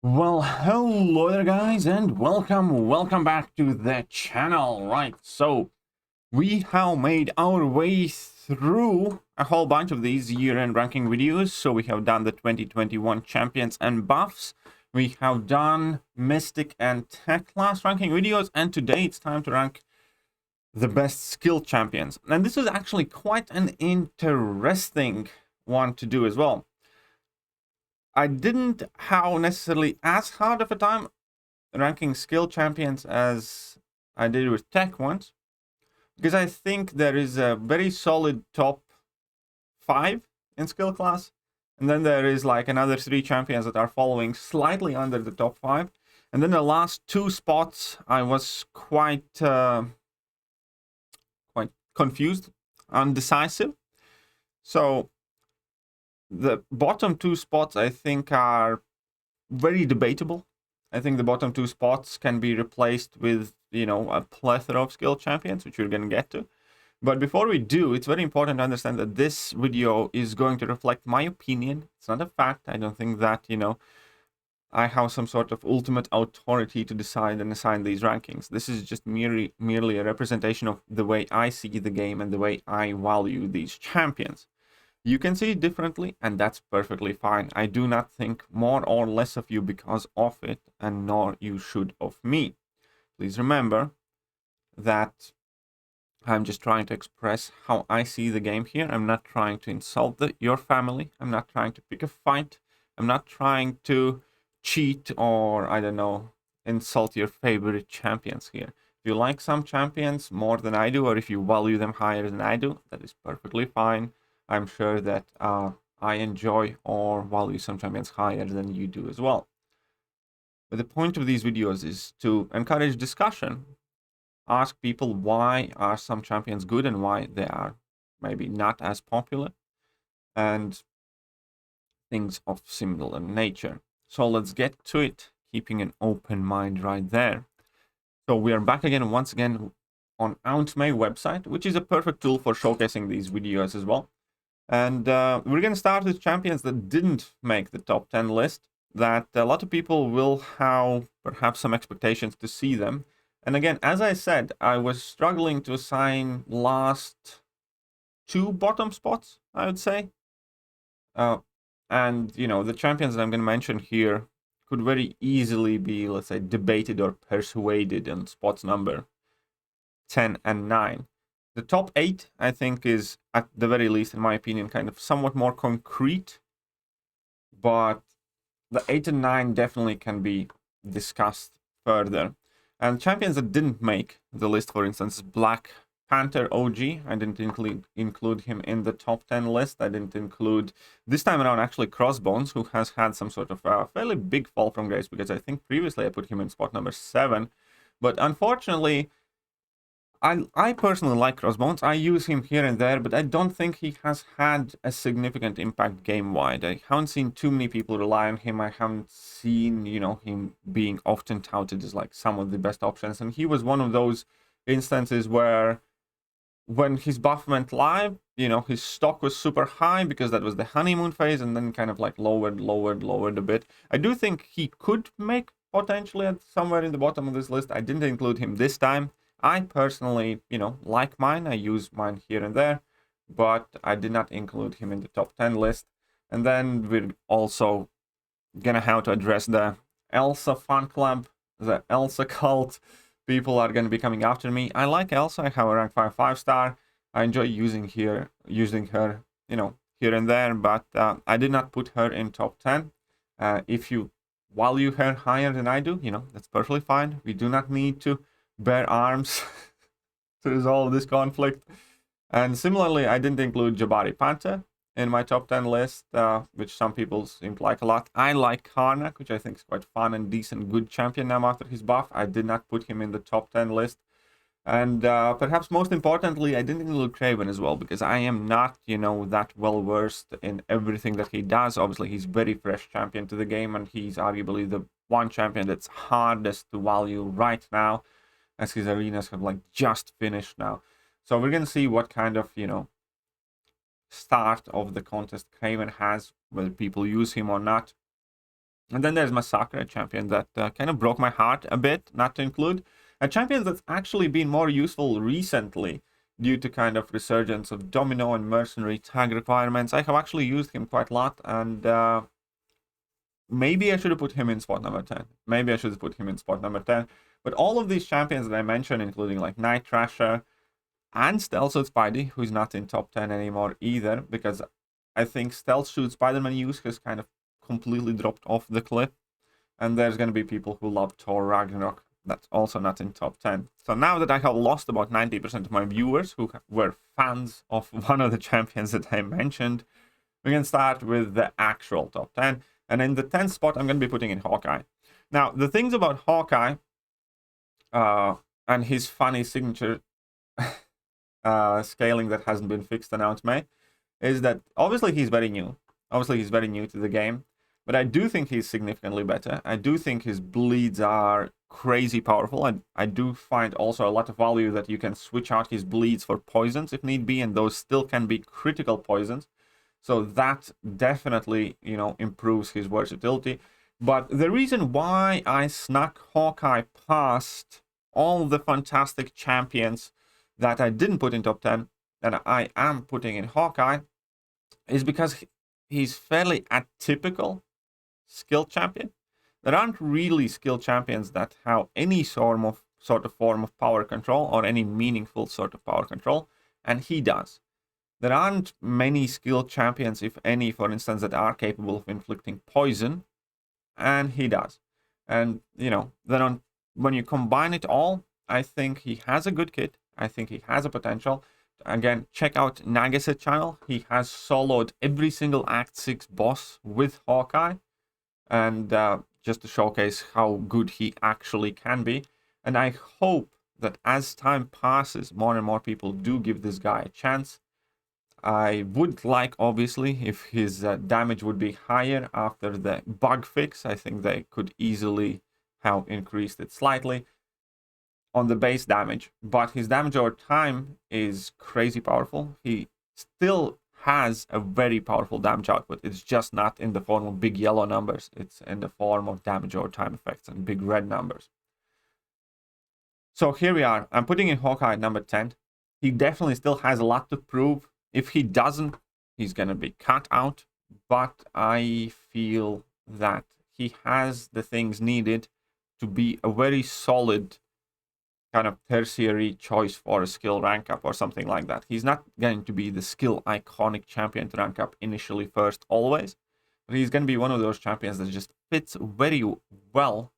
Well, hello there guys, and welcome back to the channel. Right, so we have made our way through a whole bunch of these year-end ranking videos. So we have done the 2021 champions and buffs, we have done mystic and tech class ranking videos, and today it's time to rank the best skill champions. And this is actually quite an interesting one to do as well. I didn't have necessarily as hard of a time ranking skill champions as I did with tech ones, because I think there is a very solid top 5 in skill class, and then there is like another 3 champions that are following slightly under the top 5, and then the last 2 spots I was quite confused, undecisive. So the bottom 2 spots I think are very debatable. I think the bottom 2 spots can be replaced with, a plethora of skill champions, which we're going to get to. But before we do, it's very important to understand that this video is going to reflect my opinion. It's not a fact. I don't think that, I have some sort of ultimate authority to decide and assign these rankings. This is just merely a representation of the way I see the game and the way I value these champions. You can see it differently, and that's perfectly fine. I do not think more or less of you because of it, and nor you should of me. Please remember that I'm just trying to express how I see the game here. I'm not trying to insult your family. I'm not trying to pick a fight. I'm not trying to cheat or, I don't know, insult your favorite champions here. If you like some champions more than I do, or if you value them higher than I do, that is perfectly fine. I'm sure that I enjoy or value some champions higher than you do as well. But the point of these videos is to encourage discussion. Ask people why are some champions good and why they are maybe not as popular, and things of similar nature. So let's get to it, keeping an open mind right there. So we are back again, once again, on Auntmay website, which is a perfect tool for showcasing these videos as well. And we're going to start with champions that didn't make the top 10 list, that a lot of people will have perhaps some expectations to see them. And again, as I said, I was struggling to assign last 2 bottom spots, I would say. And, the champions that I'm going to mention here could very easily be, let's say, debated or persuaded on spots number 10 and 9. The top 8, I think, is, at the very least, in my opinion, kind of somewhat more concrete. But the 8 and 9 definitely can be discussed further. And champions that didn't make the list, for instance, Black Panther OG. I didn't include him in the top 10 list. I didn't include, this time around, actually, Crossbones, who has had some sort of a fairly big fall from grace, because I think previously I put him in spot number 7. But unfortunately, I personally like Crossbones. I use him here and there, but I don't think he has had a significant impact game-wide. I haven't seen too many people rely on him. I haven't seen, him being often touted as like some of the best options. And he was one of those instances where when his buff went live, his stock was super high because that was the honeymoon phase, and then kind of like lowered a bit. I do think he could make potentially at somewhere in the bottom of this list. I didn't include him this time. I personally, like mine. I use mine here and there, but I did not include him in the top 10 list. And then we're also gonna have to address the Elsa fan club, the Elsa cult. People are gonna be coming after me. I like Elsa. I have a rank 5 star. I enjoy using her, here and there, but I did not put her in top 10. If you value her higher than I do, that's perfectly fine. We do not need to bear arms to resolve this conflict. And similarly, I didn't include Jabari Panther in my top 10 list, which some people seem to like a lot. I like Karnak, which I think is quite fun and decent, good champion now after his buff. I did not put him in the top 10 list. And perhaps most importantly, I didn't include Craven as well, because I am not, that well versed in everything that he does. Obviously, he's very fresh champion to the game, and he's arguably the one champion that's hardest to value right now, as his arenas have like just finished now. So we're going to see what kind of, start of the contest Craven has, whether people use him or not. And then there's Massacre, a champion that kind of broke my heart a bit, not to include. A champion that's actually been more useful recently due to kind of resurgence of Domino and Mercenary tag requirements. I have actually used him quite a lot, and maybe I should have put him in spot number 10. Maybe I should have put him in spot number 10. But all of these champions that I mentioned, including like Night Thrasher and Stealth Suit Spidey, who's not in top 10 anymore either, because I think Stealth Suit Spider-Man use has kind of completely dropped off the cliff. And there's going to be people who love Thor Ragnarok. That's also not in top 10. So now that I have lost about 90% of my viewers who were fans of one of the champions that I mentioned, we can start with the actual top 10. And in the 10th spot, I'm going to be putting in Hawkeye. Now, the things about Hawkeye and his funny signature scaling that hasn't been fixed, announced May, is that obviously he's very new. Obviously, he's very new to the game. But I do think he's significantly better. I do think his bleeds are crazy powerful. And I do find also a lot of value that you can switch out his bleeds for poisons if need be. And those still can be critical poisons. So that definitely, you know, improves his versatility. But the reason why I snuck Hawkeye past all the fantastic champions that I didn't put in top 10, and I am putting in Hawkeye, is because he's fairly atypical skill champion. There aren't really skill champions that have any sort of form of power control or any meaningful sort of power control, and he does. There aren't many skill champions, if any, for instance, that are capable of inflicting poison, and he does. And, you know, then when you combine it all, I think he has a good kit. I think he has a potential. Again, check out Nagase channel. He has soloed every single Act 6 boss with Hawkeye. And just to showcase how good he actually can be. And I hope that as time passes, more and more people do give this guy a chance. I would like, obviously, if his damage would be higher after the bug fix. I think they could easily have increased it slightly on the base damage. But his damage over time is crazy powerful. He still has a very powerful damage output. It's just not in the form of big yellow numbers. It's in the form of damage over time effects and big red numbers. So here we are. I'm putting in Hawkeye at number 10. He definitely still has a lot to prove. If he doesn't, he's going to be cut out. But I feel that he has the things needed to be a very solid kind of tertiary choice for a skill rank up or something like that. He's not going to be the skill iconic champion to rank up initially first always, but he's going to be one of those champions that just fits very well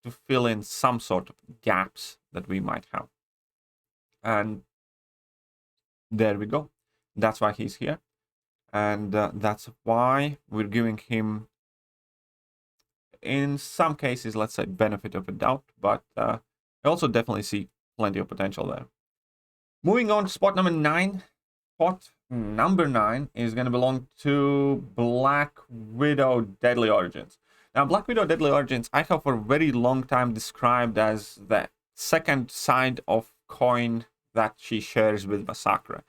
to fill in some sort of gaps that we might have. And there we go. That's why he's here. And that's why we're giving him, in some cases, let's say, benefit of a doubt, but I also definitely see plenty of potential there. Moving on to spot number 9. Spot number 9 is going to belong to Black Widow Deadly Origins. Now, Black Widow Deadly Origins, I have for a very long time described as the second side of coin that she shares with Massacre.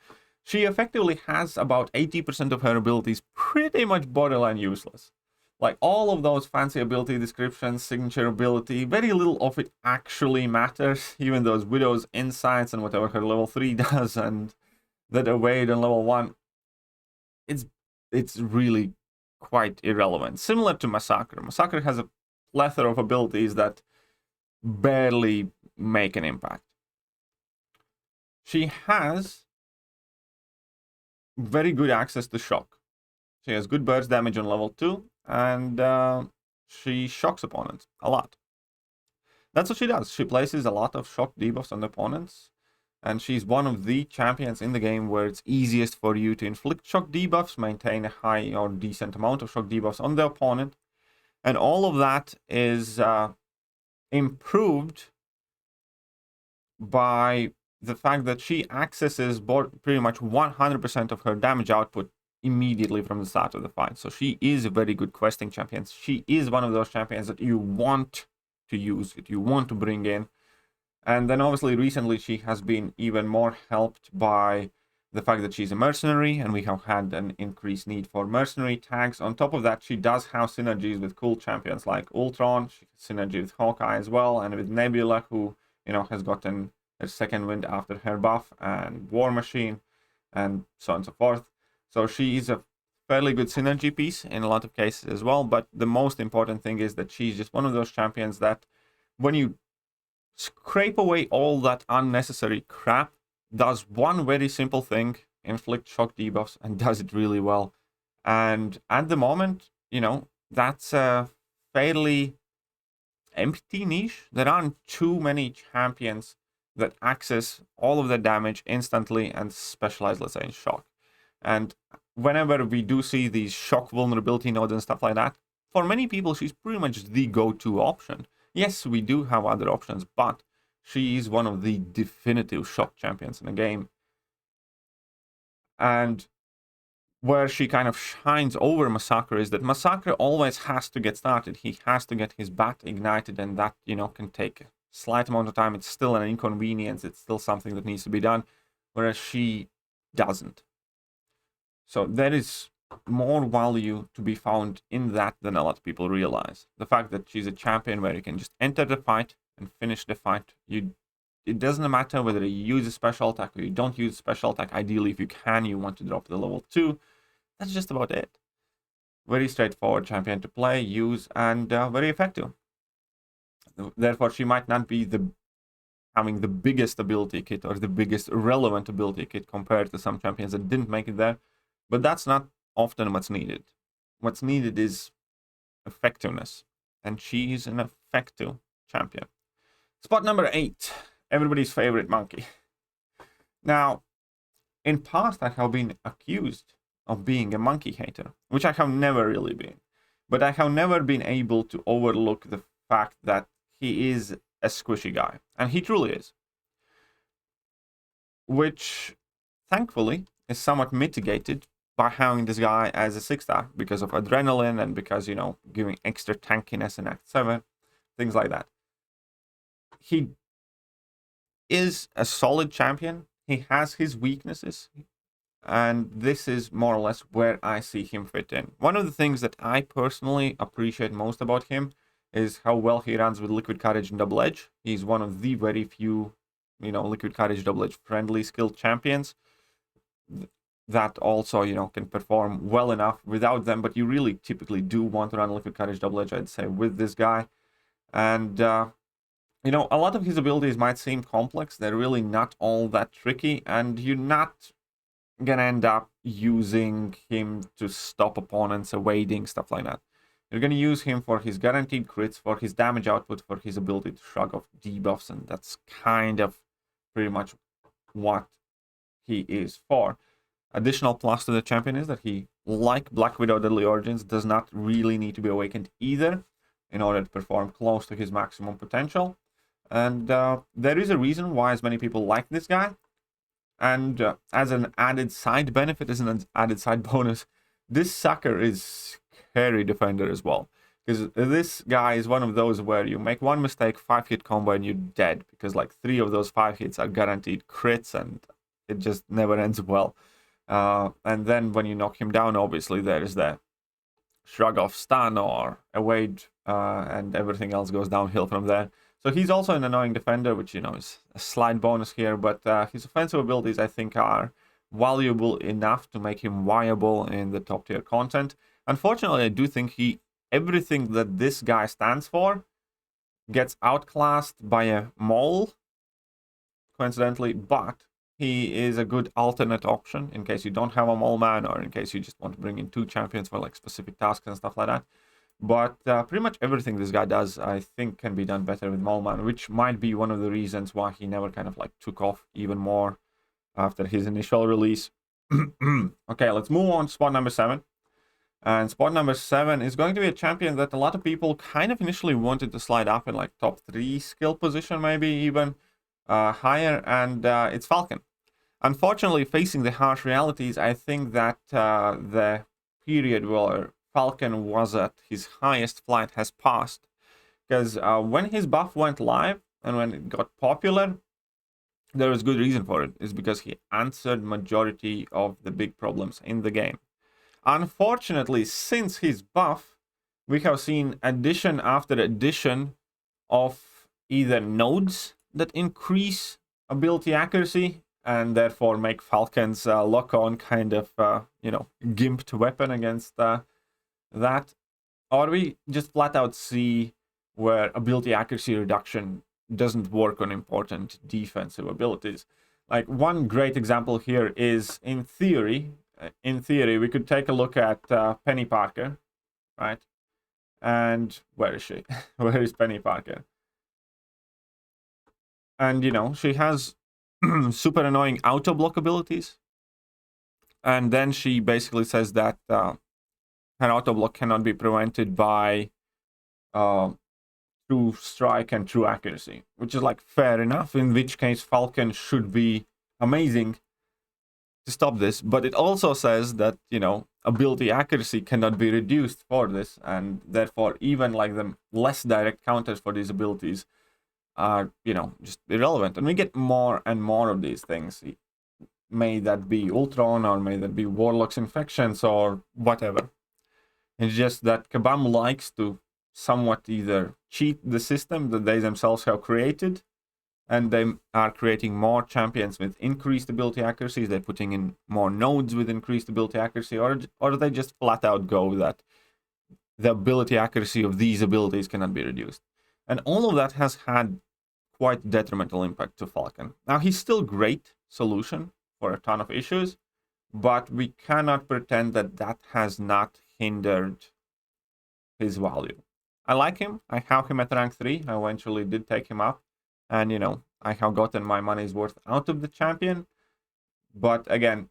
She effectively has about 80% of her abilities pretty much borderline useless. Like all of those fancy ability descriptions, signature ability, very little of it actually matters. Even those Widow's Insights and whatever her level 3 does and that evade on level 1. It's really quite irrelevant. Similar to Massacre. Massacre has a plethora of abilities that barely make an impact. She has very good access to shock. She has good burst damage on level 2, and she shocks opponents a lot. That's what she does. She places a lot of shock debuffs on opponents, and she's one of the champions in the game where it's easiest for you to inflict shock debuffs, maintain a high or decent amount of shock debuffs on the opponent, and all of that is improved by the fact that she accesses pretty much 100% of her damage output immediately from the start of the fight. So she is a very good questing champion. She is one of those champions that you want to use, that you want to bring in. And then obviously recently she has been even more helped by the fact that she's a mercenary, and we have had an increased need for mercenary tags. On top of that, she does have synergies with cool champions like Ultron. She has synergy with Hawkeye as well, and with Nebula, who, you know, has gotten a second wind after her buff, and War Machine, and so on and so forth. So she is a fairly good synergy piece in a lot of cases as well. But the most important thing is that she's just one of those champions that, when you scrape away all that unnecessary crap, does one very simple thing: inflict shock debuffs, and does it really well. And at the moment, you know, that's a fairly empty niche. There aren't too many champions that access all of the damage instantly and specialize, let's say, in shock. And whenever we do see these shock vulnerability nodes and stuff like that, for many people, she's pretty much the go-to option. Yes, we do have other options, but she is one of the definitive shock champions in the game. And where she kind of shines over Massacre is that Massacre always has to get started. He has to get his bat ignited, and that, you know, can take a slight amount of time. It's still an inconvenience. It's still something that needs to be done, whereas she doesn't. So there is more value to be found in that than a lot of people realize. The fact that she's a champion where you can just enter the fight and finish the fight. It doesn't matter whether you use a special attack or you don't use a special attack. Ideally, if you can, you want to drop to the level 2. That's just about it. Very straightforward champion to play, use, and very effective. Therefore, she might not be having the biggest ability kit or the biggest relevant ability kit compared to some champions that didn't make it there. But that's not often what's needed. What's needed is effectiveness. And she's an effective champion. Spot number 8. Everybody's favorite monkey. Now, in past, I have been accused of being a monkey hater, which I have never really been. But I have never been able to overlook the fact that he is a squishy guy. And he truly is. Which, thankfully, is somewhat mitigated by having this guy as a 6-star because of adrenaline and because, you know, giving extra tankiness in Act 7, things like that. He is a solid champion. He has his weaknesses, and this is more or less where I see him fit in. One of the things that I personally appreciate most about him is how well he runs with Liquid Courage and Double Edge. He's one of the very few, you know, Liquid Courage, Double Edge friendly skilled champions that also, you know, can perform well enough without them. But you really typically do want to run Liquid Courage, Double Edge, I'd say, with this guy. And you know, a lot of his abilities might seem complex. They're really not all that tricky, and you're not gonna end up using him to stop opponents, evading, stuff like that. You're gonna use him for his guaranteed crits, for his damage output, for his ability to shrug off debuffs, and that's kind of pretty much what he is for. Additional plus to the champion is that he, like Black Widow Deadly Origins, does not really need to be awakened either in order to perform close to his maximum potential. And there is a reason why as many people like this guy. And as an added side benefit, as an added side bonus, this sucker is carry defender as well. Because this guy is one of those where you make one mistake, 5-hit combo, and you're dead. Because like 3 of those 5 hits are guaranteed crits, and it just never ends well. And then when you knock him down, obviously there is the shrug off stun or evade, and everything else goes downhill from there. So he's also an annoying defender, which, you know, is a slight bonus here, but his offensive abilities, I think, are valuable enough to make him viable in the top tier content. Unfortunately, I do think everything that this guy stands for gets outclassed by a mole, coincidentally, but he is a good alternate option in case you don't have a Moleman, or in case you just want to bring in 2 champions for like specific tasks and stuff like that. But pretty much everything this guy does, I think, can be done better with Moleman, which might be one of the reasons why he never kind of like took off even more after his initial release. Okay, let's move on to spot number 7. And spot number 7 is going to be a champion that a lot of people kind of initially wanted to slide up in like top 3 skill position, maybe even higher, and it's Falcon. Unfortunately, facing the harsh realities, I think that the period where Falcon was at his highest flight has passed. Because when his buff went live and when it got popular, there is good reason for it. It's because he answered majority of the big problems in the game. Unfortunately, since his buff, we have seen addition after addition of either nodes that increase ability accuracy and therefore make Falcon's lock-on kind of, gimped weapon against that. Or we just flat out see where ability accuracy reduction doesn't work on important defensive abilities. Like one great example here is in theory, we could take a look at Penny Parker, right? And where is she? Where is Penny Parker? And, she has super annoying auto block abilities. And then she basically says that her auto block cannot be prevented by true strike and true accuracy, which is like fair enough, in which case Falcon should be amazing to stop this. But it also says that, ability accuracy cannot be reduced for this, and therefore even like the less direct counters for these abilities are, just irrelevant. And we get more and more of these things. May that be Ultron, or may that be Warlock's Infections, or whatever. It's just that Kabam likes to somewhat either cheat the system that they themselves have created, and they are creating more champions with increased ability accuracy. They're putting in more nodes with increased ability accuracy, or they just flat out go that the ability accuracy of these abilities cannot be reduced. And all of that has had quite detrimental impact to Falcon. Now, he's still a great solution for a ton of issues, but we cannot pretend that that has not hindered his value. I like him. I have him at rank 3. I eventually did take him up. And, I have gotten my money's worth out of the champion. But again,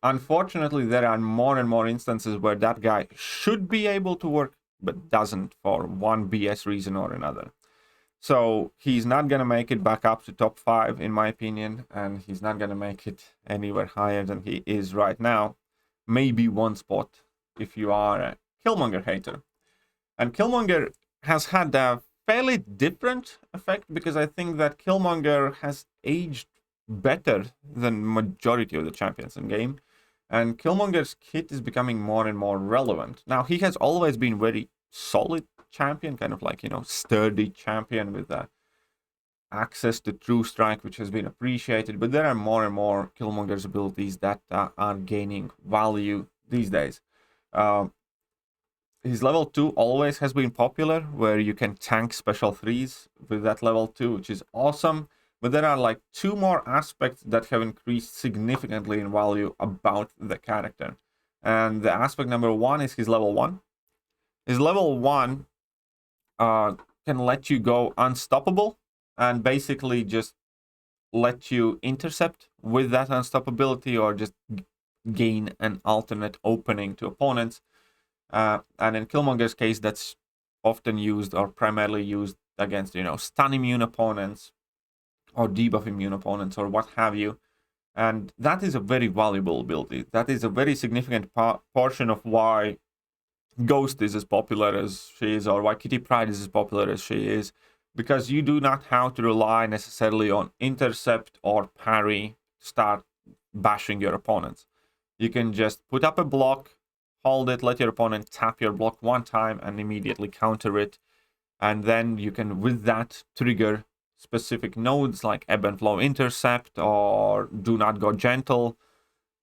unfortunately, there are more and more instances where that guy should be able to work, but doesn't for one BS reason or another. So he's not going to make it back up to top 5, in my opinion. And he's not going to make it anywhere higher than he is right now. Maybe one spot if you are a Killmonger hater. And Killmonger has had a fairly different effect, because I think that Killmonger has aged better than majority of the champions in game. And Killmonger's kit is becoming more and more relevant. Now, he has always been very solid champion, kind of like, sturdy champion with access to true strike, which has been appreciated. But there are more and more Killmonger's abilities that are gaining value these days. His level 2 always has been popular, where you can tank special 3s with that level 2, which is awesome. But there are like 2 more aspects that have increased significantly in value about the character. And the aspect number 1 is his level 1. His level 1 can let you go unstoppable and basically just let you intercept with that unstoppability, or just gain an alternate opening to opponents. And in Killmonger's case, that's often used, or primarily used, against, stun immune opponents or debuff immune opponents or what have you. And that is a very valuable ability. That is a very significant portion of why Ghost is as popular as she is, or why Kitty Pryde is as popular as she is, because you do not have to rely necessarily on intercept or parry to start bashing your opponents. You can just put up a block, hold it, let your opponent tap your block one time and immediately counter it. And then you can, with that, trigger specific nodes like Ebb and Flow Intercept or Do Not Go Gentle.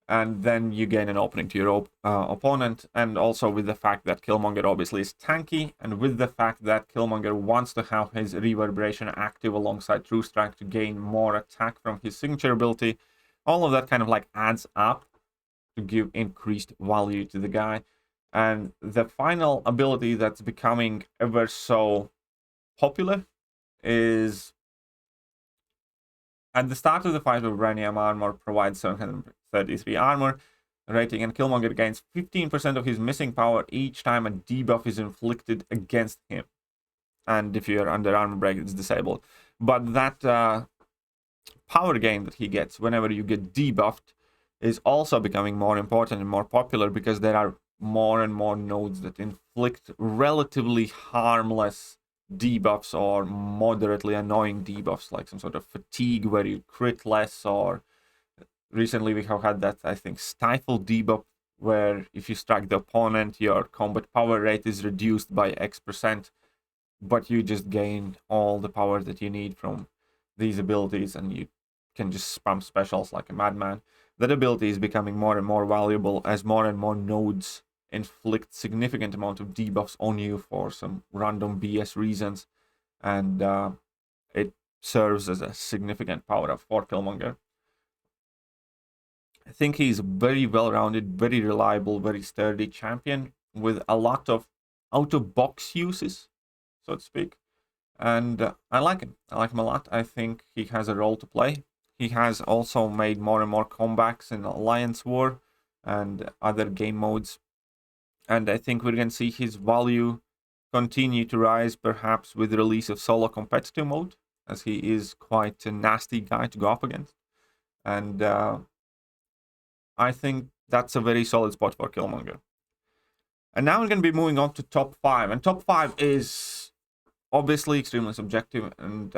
And then you gain an opening to your opponent. And also with the fact that Killmonger obviously is tanky, and with the fact that Killmonger wants to have his Reverberation active alongside True Strike to gain more attack from his signature ability, all of that kind of like adds up to give increased value to the guy. And the final ability that's becoming ever so popular is, at the start of the fight, with Vibranium Armor provides 733 armor rating, and Killmonger gains 15% of his missing power each time a debuff is inflicted against him. And if you're under armor break, it's disabled. But that power gain that he gets whenever you get debuffed is also becoming more important and more popular, because there are more and more nodes that inflict relatively harmless debuffs or moderately annoying debuffs, like some sort of fatigue where you crit less, or recently we have had that, I think, stifle debuff, where if you strike the opponent, your combat power rate is reduced by X%, but you just gain all the power that you need from these abilities, and you can just spam specials like a madman. That ability is becoming more and more valuable as more and more nodes inflict significant amount of debuffs on you for some random BS reasons, and it serves as a significant power up for Killmonger. I think he's very well-rounded, very reliable, very sturdy champion with a lot of out-of-box uses, so to speak. And I like him. I like him a lot. I think he has a role to play. He has also made more and more comebacks in Alliance War and other game modes. And I think we're going to see his value continue to rise, perhaps with the release of solo competitive mode, as he is quite a nasty guy to go up against. And I think that's a very solid spot for Killmonger. And now we're going to be moving on to top 5. And top 5 is obviously extremely subjective. And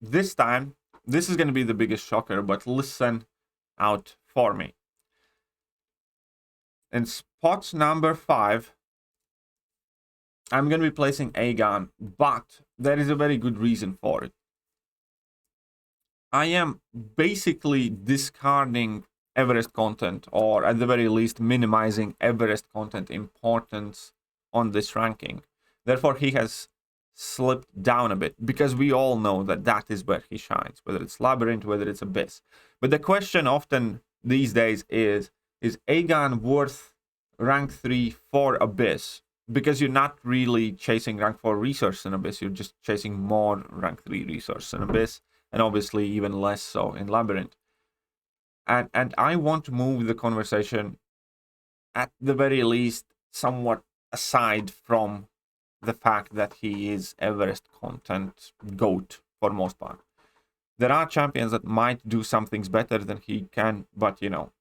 this time, this is going to be the biggest shocker, but listen out for me. In spot number 5, I'm going to be placing Aeon, but there is a very good reason for it. I am basically discarding Everest content, or at the very least minimizing Everest content importance on this ranking. Therefore, he has slipped down a bit, because we all know that that is where he shines, whether it's Labyrinth, whether it's Abyss. But the question often these days is Aeon worth rank 3 for Abyss? Because you're not really chasing rank 4 resource in Abyss, you're just chasing more rank 3 resource in Abyss, and obviously even less so in Labyrinth. And I want to move the conversation, at the very least, somewhat aside from the fact that he is Everest content GOAT for most part. There are champions that might do some things better than he can, but you know,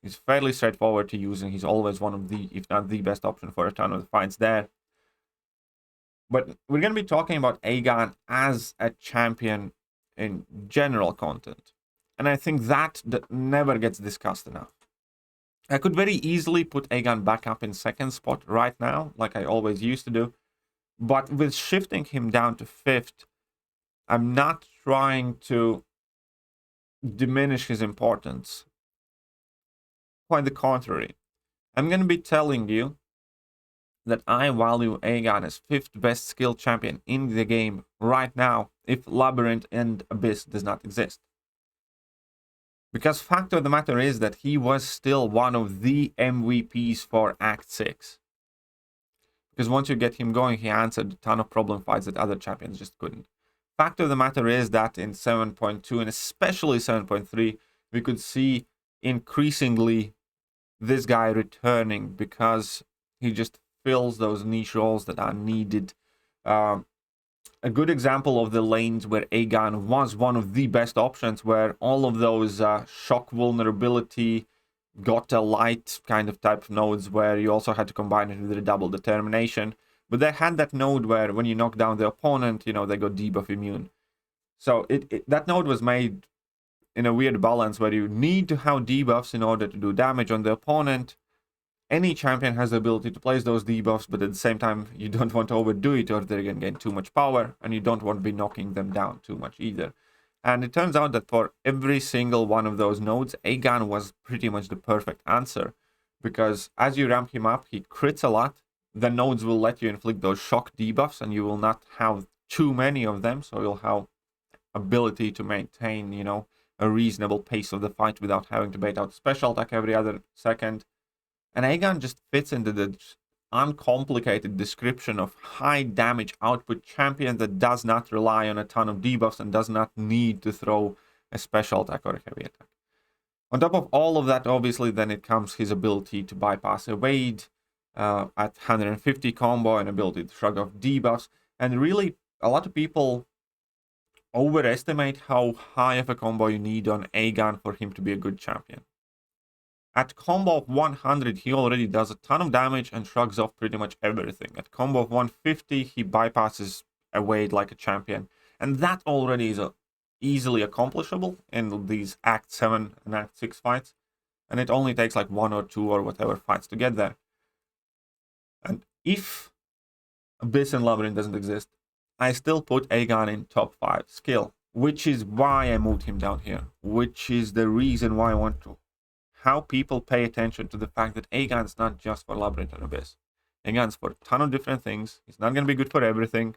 he's fairly straightforward to use, and he's always one of the, if not the best option for a ton of the fights there. But we're going to be talking about Aeon as a champion in general content. And I think that never gets discussed enough. I could very easily put Aeon back up in second spot right now, like I always used to do. But with shifting him down to 5th, I'm not trying to diminish his importance. Quite the contrary. I'm going to be telling you that I value Aeon as 5th best skilled champion in the game right now if Labyrinth and Abyss does not exist. Because fact of the matter is that he was still one of the MVPs for Act 6. Because once you get him going, he answered a ton of problem fights that other champions just couldn't. Fact of the matter is that in 7.2 and especially 7.3, we could see increasingly this guy returning, because he just fills those niche roles that are needed. A good example of the lanes where Aeon was one of the best options, where all of those shock vulnerability, got a light kind of type of nodes, where you also had to combine it with the double determination. But they had that node where when you knock down the opponent, you know, they got debuff immune. So that node was made in a weird balance where you need to have debuffs in order to do damage on the opponent. Any champion has the ability to place those debuffs, but at the same time, you don't want to overdo it or they're going to gain too much power, and you don't want to be knocking them down too much either. And it turns out that for every single one of those nodes, Aeon was pretty much the perfect answer. Because as you ramp him up, he crits a lot. The nodes will let you inflict those shock debuffs, and you will not have too many of them, so you'll have ability to maintain, you know, a reasonable pace of the fight without having to bait out special attack every other second. And Aeon just fits into the uncomplicated description of high damage output champion that does not rely on a ton of debuffs and does not need to throw a special attack or a heavy attack. On top of all of that, obviously, then it comes his ability to bypass evade at 150 combo, and ability to shrug off debuffs. And really, a lot of people overestimate how high of a combo you need on Aeon for him to be a good champion. At combo of 100, he already does a ton of damage and shrugs off pretty much everything. At combo of 150, he bypasses evade like a champion. And that already is easily accomplishable in these Act 7 and Act 6 fights. And it only takes like 1 or 2 or whatever fights to get there. And if Abyss and Labyrinth doesn't exist, I still put Aeon in top 5 skill, which is why I moved him down here, which is the reason why I want to. How people pay attention to the fact that Aeon's not just for Labyrinth and Abyss. Aeon's for a ton of different things. It's not going to be good for everything,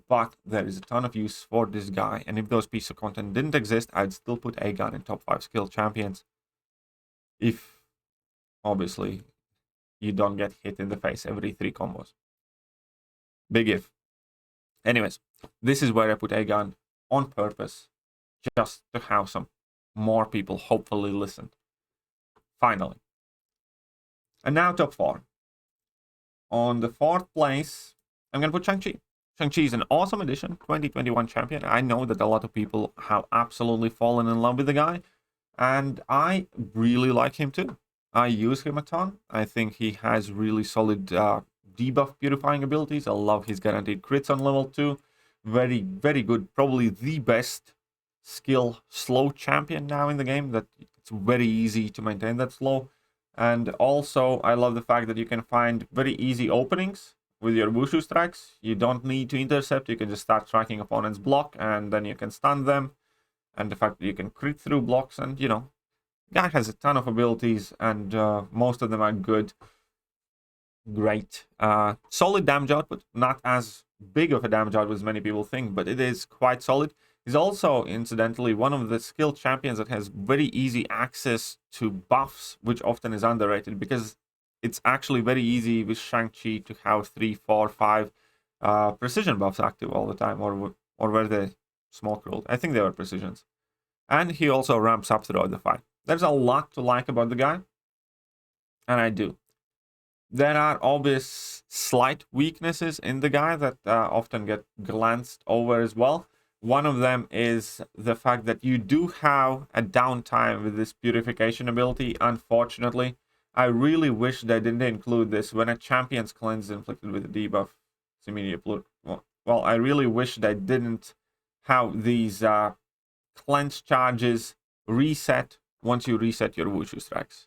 but there is a ton of use for this guy. And if those pieces of content didn't exist, I'd still put Aeon in top 5 skill champions. If, obviously, you don't get hit in the face every 3 combos. Big if. Anyways, this is where I put Aeon on purpose, just to have some more people hopefully listen. Finally. And now top 4. On the 4th place, I'm going to put Shang-Chi. Shang-Chi is an awesome addition, 2021 champion. I know that a lot of people have absolutely fallen in love with the guy, and I really like him too. I use him a ton. I think he has really solid debuff purifying abilities. I love his guaranteed crits on level 2. Very, very good. Probably the best skill slow champion now in the game. That it's very easy to maintain that slow. And also, I love the fact that you can find very easy openings with your Wushu strikes. You don't need to intercept. You can just start tracking opponents' block, and then you can stun them. And the fact that you can crit through blocks, and, you know, guy has a ton of abilities, and most of them are good. Great. Solid damage output. Not as big of a damage output as many people think, but it is quite solid. He's also, incidentally, one of the skilled champions that has very easy access to buffs, which often is underrated, because it's actually very easy with Shang-Chi to have 3, 4, 5 precision buffs active all the time, or were they smoke rolled? I think they were precisions. And he also ramps up throughout the fight. There's a lot to like about the guy, and I do. There are obvious slight weaknesses in the guy that often get glanced over as well. One of them is the fact that you do have a downtime with this purification ability, unfortunately. I really wish they didn't include this. When a champion's cleanse is inflicted with a debuff, it's immediate blue. Well, I really wish they didn't have these cleanse charges reset once you reset your Wushu strikes.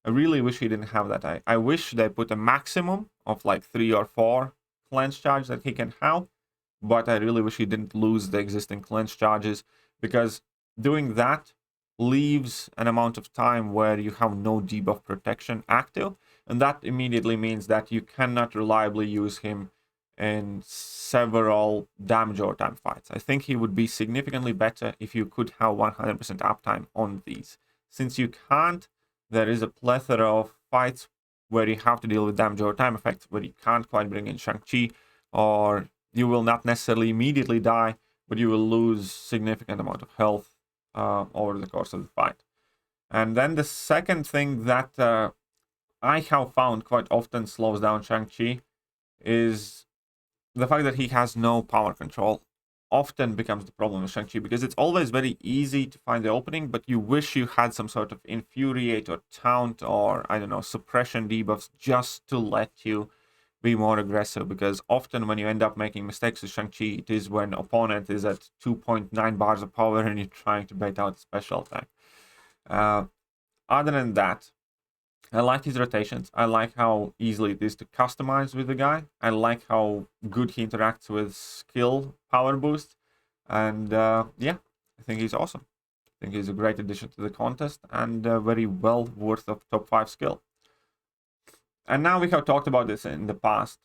I really wish he didn't have that. I wish they put a maximum of like 3 or 4 cleanse charges that he can have. But I really wish he didn't lose the existing cleanse charges, because doing that leaves an amount of time where you have no debuff protection active, and that immediately means that you cannot reliably use him in several damage overtime fights. I think he would be significantly better if you could have 100% uptime on these. Since you can't, there is a plethora of fights where you have to deal with damage overtime effects, where you can't quite bring in Shang-Chi, or you will not necessarily immediately die, but you will lose significant amount of health over the course of the fight. And then the second thing that I have found quite often slows down Shang-Chi is the fact that he has no power control. Often becomes the problem with Shang-Chi, because it's always very easy to find the opening, but you wish you had some sort of infuriate or taunt or, I don't know, suppression debuffs just to let you be more aggressive, because often when you end up making mistakes with Shang-Chi, it is when opponent is at 2.9 bars of power and you're trying to bait out a special attack. Other than that, I like his rotations. I like how easily it is to customize with the guy. I like how good he interacts with skill power boost. And yeah, I think he's awesome. I think he's a great addition to the contest, and very well worth of top 5 skill. And now we have talked about this in the past.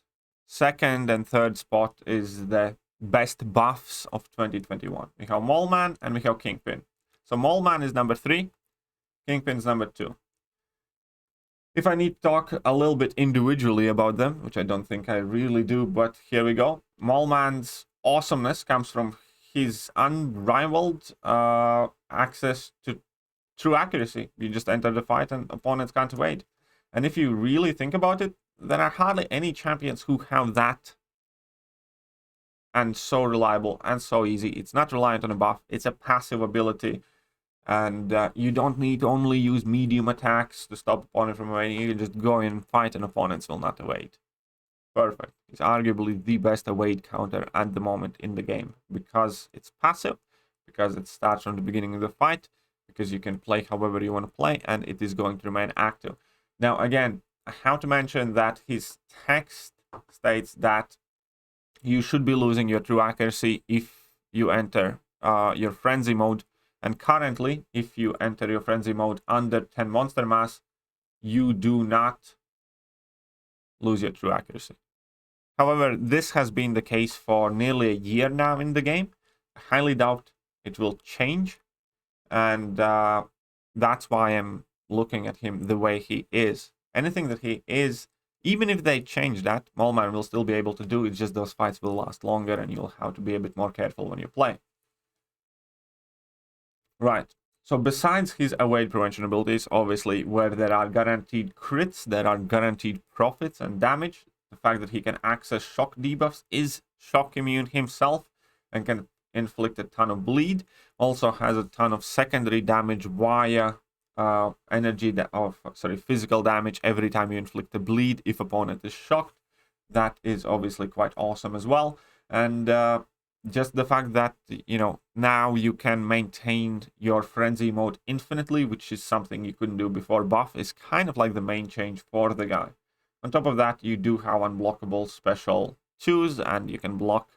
Second and third spot is the best buffs of 2021. We have Moleman and we have Kingpin. So Moleman is number 3, Kingpin is number 2. If I need to talk a little bit individually about them, which I don't think I really do, but here we go. Moleman's awesomeness comes from his unrivaled access to true accuracy. You just enter the fight and opponents can't wait. And if you really think about it, there are hardly any champions who have that and so reliable and so easy. It's not reliant on a buff. It's a passive ability. And you don't need to only use medium attacks to stop opponent from evading. You can just go in and fight and opponents will not evade. perfect. It's arguably the best evade counter at the moment in the game because it's passive, because it starts from the beginning of the fight, because you can play however you want to play, and it is going to remain active. Now, again, I have to mention that his text states that you should be losing your true accuracy if you enter your frenzy mode. And currently, if you enter your frenzy mode under 10 monster mass, you do not lose your true accuracy. However, this has been the case for nearly a year now in the game. I highly doubt it will change. And that's why I'm looking at him the way he is. Anything that he is, even if they change that, Moleman will still be able to do. It's just those fights will last longer and you'll have to be a bit more careful when you play. Right. So besides his evade prevention abilities, obviously, where there are guaranteed crits, there are guaranteed profits and damage. The fact that he can access shock debuffs, is shock immune himself, and can inflict a ton of bleed. Also has a ton of secondary damage via physical damage every time you inflict a bleed if opponent is shocked. That is obviously quite awesome as well. And just the fact that, you know, now you can maintain your frenzy mode infinitely, which is something you couldn't do before buff, is kind of like the main change for the guy. On top of that, you do have unblockable special 2s, and you can block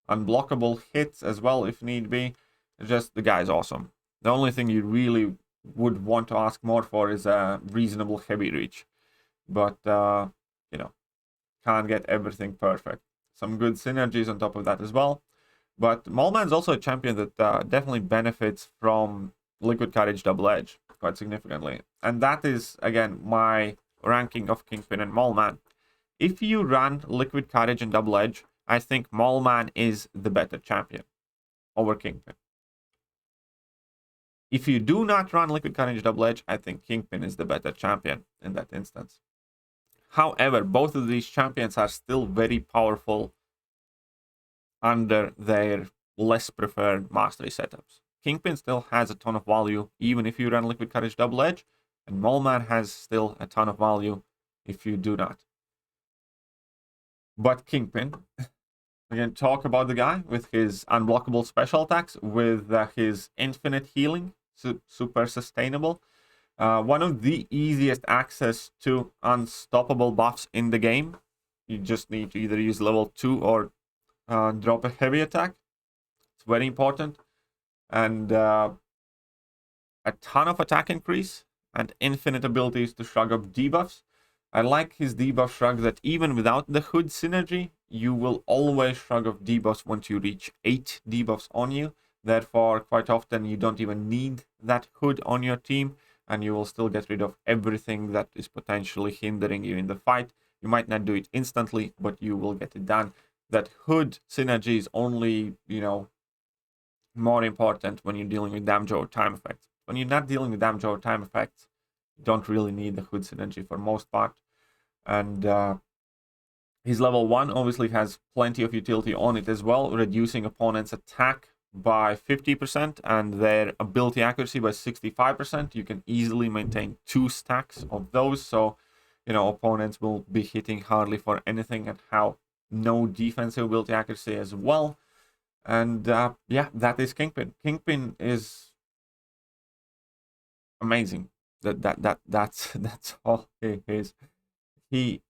unblockable hits as well if need be. Just the guy's awesome. The only thing you really would want to ask more for is a reasonable heavy reach. But, you know, can't get everything perfect. Some good synergies on top of that as well. But Moleman's also a champion that definitely benefits from Liquid Courage Double Edge quite significantly. And that is, again, my ranking of Kingpin and Moleman. If you run Liquid Courage and Double Edge, I think Moleman is the better champion over Kingpin. If you do not run Liquid Courage Double Edge, I think Kingpin is the better champion in that instance. However, both of these champions are still very powerful under their less preferred mastery setups. Kingpin still has a ton of value even if you run Liquid Courage Double Edge, and Moleman has still a ton of value if you do not. But Kingpin, again, talk about the guy with his unblockable special attacks, with his infinite healing, super sustainable. One of the easiest access to unstoppable buffs in the game. You just need to either use level 2 or drop a heavy attack. It's very important. And a ton of attack increase and infinite abilities to shrug up debuffs. I like his debuff shrug that even without the hood synergy, you will always shrug off debuffs once you reach 8 debuffs on you. Therefore, quite often you don't even need that hood on your team, and you will still get rid of everything that is potentially hindering you in the fight. You might not do it instantly, but you will get it done. That hood synergy is only, you know, more important when you're dealing with damage over time effects. When you're not dealing with damage over time effects, you don't really need the hood synergy for most part. And his level 1 obviously has plenty of utility on it as well, reducing opponents' attack by 50% and their ability accuracy by 65%. You can easily maintain 2 stacks of those, so, you know, opponents will be hitting hardly for anything and have no defensive ability accuracy as well. And yeah, that is Kingpin. Kingpin is amazing. That's all he is. He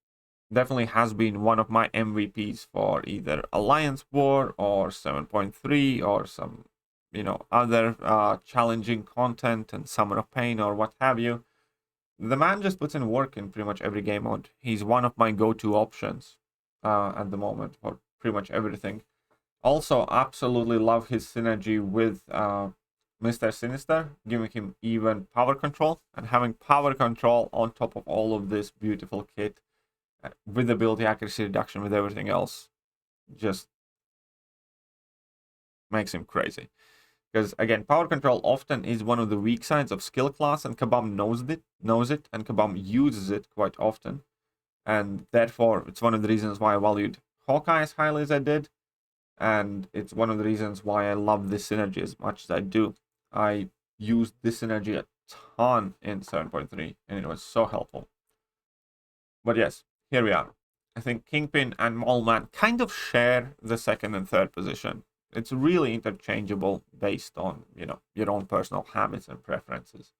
definitely has been one of my MVPs for either Alliance War or 7.3 or some, you know, other challenging content and Summer of Pain or what have you. The man just puts in work in pretty much every game mode. He's one of my go-to options at the moment for pretty much everything. Also, absolutely love his synergy with Mr. Sinister, giving him even power control, and having power control on top of all of this beautiful kit with ability accuracy reduction, with everything else, just makes him crazy. Because again, power control often is one of the weak sides of skill class, and Kabam knows it, and Kabam uses it quite often. And therefore, it's one of the reasons why I valued Hawkeye as highly as I did. And it's one of the reasons why I love this synergy as much as I do. I used this synergy a ton in 7.3, and it was so helpful. But yes, here we are. I think Kingpin and Moleman kind of share the second and third position. It's really interchangeable based on, your own personal habits and preferences.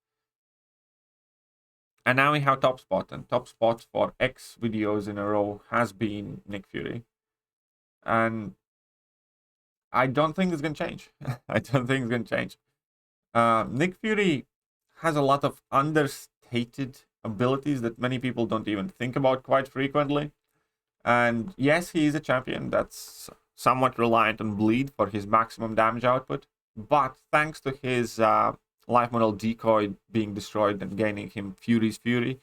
And now we have top spot, and top spot for X videos in a row has been Nick Fury. And I don't think it's going to change. I don't think it's going to change. Nick Fury has a lot of understated abilities that many people don't even think about quite frequently. And yes, he is a champion that's somewhat reliant on bleed for his maximum damage output. But thanks to his life model decoy being destroyed and gaining him Fury's Fury,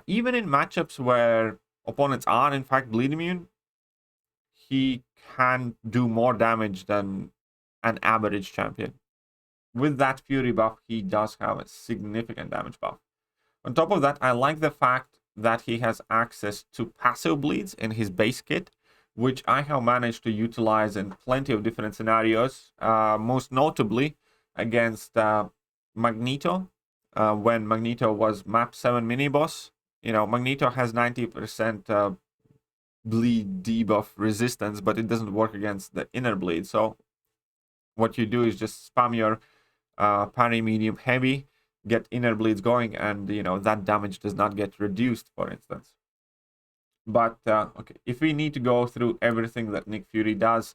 even in matchups where opponents are in fact bleed immune, he can do more damage than an average champion. With that Fury buff, he does have a significant damage buff. On top of that, I like the fact that he has access to passive bleeds in his base kit, which I have managed to utilize in plenty of different scenarios, most notably against Magneto, when Magneto was map 7 mini-boss. Magneto has 90% bleed debuff resistance, but it doesn't work against the inner bleed. So what you do is just spam your parry medium heavy, get inner bleeds going, and that damage does not get reduced, for instance. But okay, if we need to go through everything that Nick Fury does,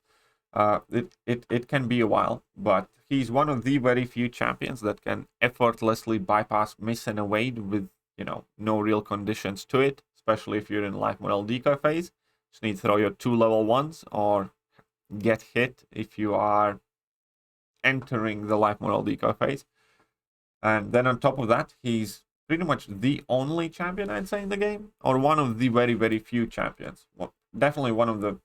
it can be a while, but he's one of the very few champions that can effortlessly bypass miss and evade with no real conditions to it, especially if you're in life model decoy phase. Just need to throw your 2 level 1s or get hit if you are entering the life model decoy phase. And then on top of that, he's pretty much the only champion, I'd say, in the game, or one of the very, very few champions. Well, definitely one of the,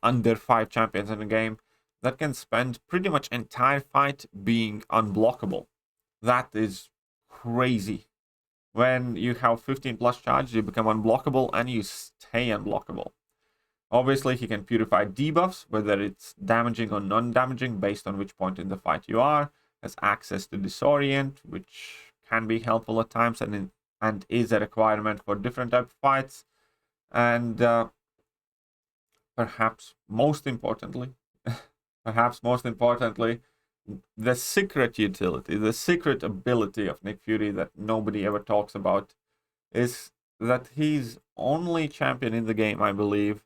under 5 champions in the game that can spend pretty much entire fight being unblockable. That is crazy. When you have 15 plus charge, you become unblockable and you stay unblockable. Obviously, he can purify debuffs, whether it's damaging or non-damaging, based on which point in the fight you are. Has access to disorient, which can be helpful at times, and is a requirement for different type of fights. And perhaps most importantly, the secret utility, the secret ability of Nick Fury that nobody ever talks about, is that he's only champion in the game, I believe,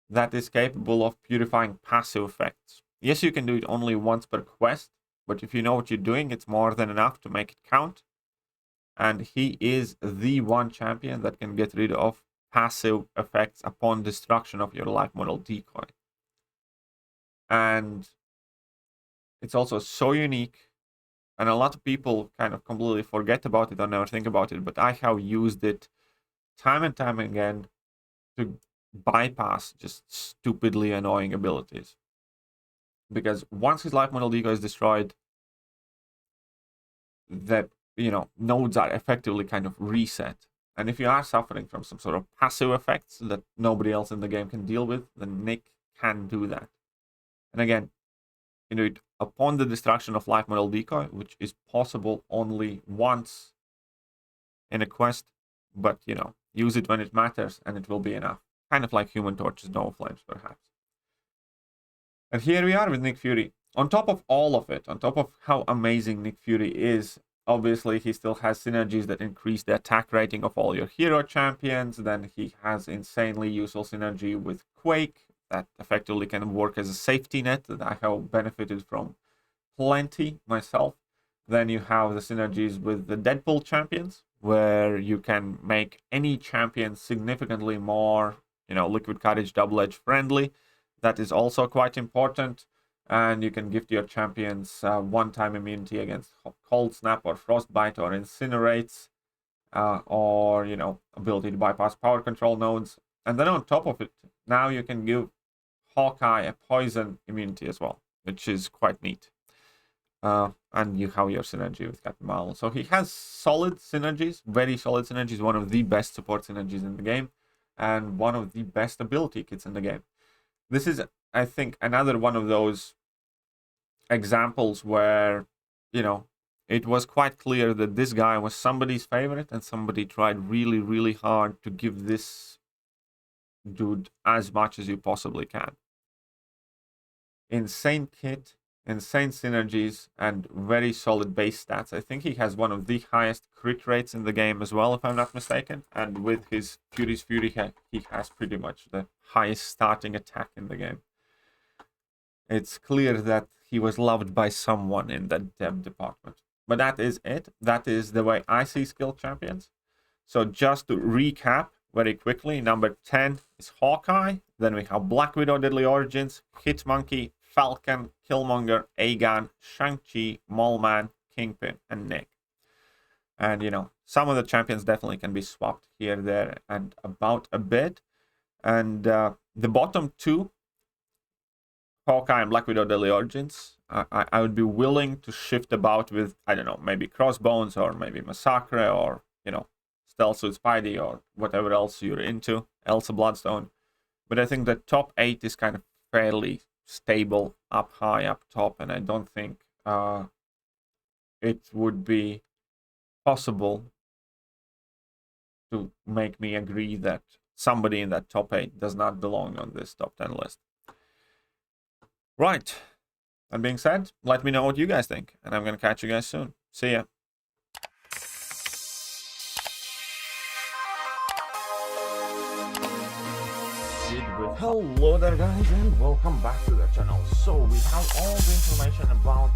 that is capable of purifying passive effects. Yes, you can do it only once per quest, but if you know what you're doing, it's more than enough to make it count. And he is the one champion that can get rid of passive effects upon destruction of your life model decoy. And it's also so unique, and a lot of people kind of completely forget about it or never think about it, but I have used it time and time again to bypass just stupidly annoying abilities. Because once his life model decoy is destroyed, the nodes are effectively kind of reset. And if you are suffering from some sort of passive effects that nobody else in the game can deal with, then Nick can do that. And again, you do it upon the destruction of life model decoy, which is possible only once in a quest, but use it when it matters and it will be enough. Kind of like Human Torch's No Flames, perhaps. And here we are with Nick Fury. On top of all of it, on top of how amazing Nick Fury is, obviously he still has synergies that increase the attack rating of all your hero champions. Then he has insanely useful synergy with Quake that effectively can work as a safety net that I have benefited from plenty myself. Then you have the synergies with the Deadpool champions, where you can make any champion significantly more, Liquid Courage double-edge friendly. That is also quite important. And you can gift your champions one-time immunity against Cold Snap or Frostbite or Incinerates, or, ability to bypass power control nodes. And then on top of it, now you can give Hawkeye a poison immunity as well, which is quite neat. And you have your synergy with Captain Marvel. So he has solid synergies, very solid synergies, one of the best support synergies in the game, and one of the best ability kits in the game. This is, I think, another one of those examples where, it was quite clear that this guy was somebody's favorite and somebody tried really, really hard to give this dude as much as you possibly can. Insane kit, insane synergies, and very solid base stats. I think he has one of the highest crit rates in the game as well, if I'm not mistaken. And with his Fury's Fury, he has pretty much the highest starting attack in the game. It's clear that he was loved by someone in that dev department. But that is it. That is the way I see skill champions. So just to recap very quickly, number 10 is Hawkeye. Then we have Black Widow, Deadly Origins, Hitmonkey, Falcon, Killmonger, Aeon, Shang-Chi, Moleman, Kingpin, and Nick. And, you know, some of the champions definitely can be swapped here, there, and about a bit. And the bottom two, Hawkeye and Black Widow, Deadly Origins, I would be willing to shift about with, I don't know, maybe Crossbones or maybe Massacre or, you know, Stealth Suit Spidey or whatever else you're into, Elsa Bloodstone. But I think the top 8 is kind of fairly stable up high, up top, and I don't think it would be possible to make me agree that somebody in that top 8 does not belong on this top 10 list. Right. That being said, let me know what you guys think, and I'm going to catch you guys soon. See ya. Hello there guys and welcome back to the channel. So we have all the information about